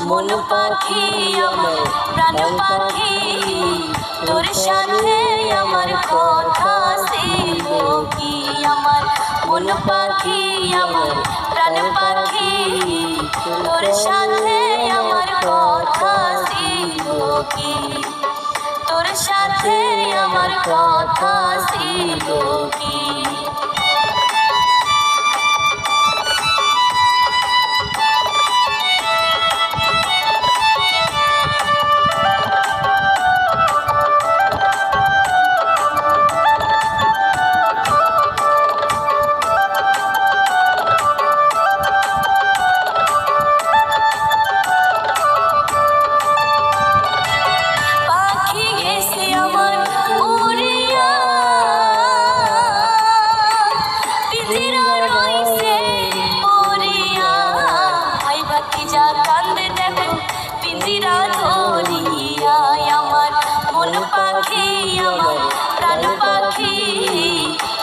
মন পাখি আমার প্রাণ পাখি তোর সাথে আমার কথা ছিল কি আমার মন পাখি আমার প্রাণ পাখি তোর সাথে আমার কথা ছিল কি তোর সাথে আমার কথা ছিল কি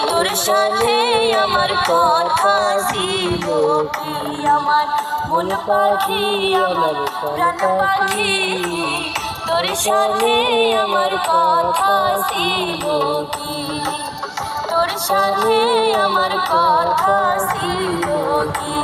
তোর সাথে আমার কথা ছিল কি আমার মন পাখি আমার প্রাণ পাখি তোর সাথে আমার কথা ছিল কি তোর সাথে আমার কথা ছিল কি